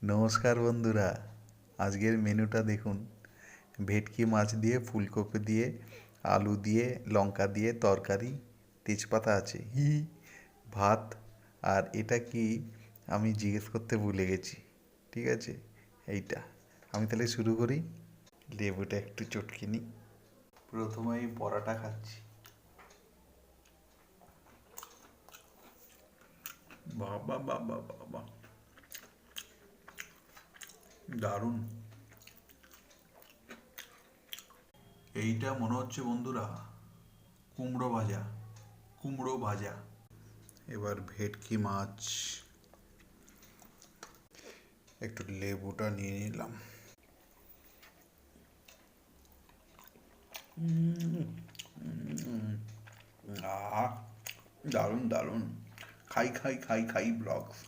নমস্কার বন্ধুরা, আজকের মেনুটা দেখুন। ভেটকি মাছ দিয়ে, ফুলকপি দিয়ে, আলু দিয়ে, লঙ্কা দিয়ে তরকারি, তেজপাতা আছে, ভাত। আর এটা কি আমি জিজ্ঞেস করতে ভুলে গেছি। ঠিক আছে, এইটা আমি তাহলে শুরু করি। লেবুটা একটু চটকে নিই। প্রথমে আমি পরাটা খাচ্ছি। বাবা বাবা বাবা, দারুণ। এইটা মনে হচ্ছে বন্ধুরা কুমড়ো ভাজা, কুমড়ো ভাজা। এবার ভেটকি মাছ, একটু লেবুটা নিয়ে নিলাম। আহ, দারুণ দারুণ। খাই খাই খাই খাই ব্লগস।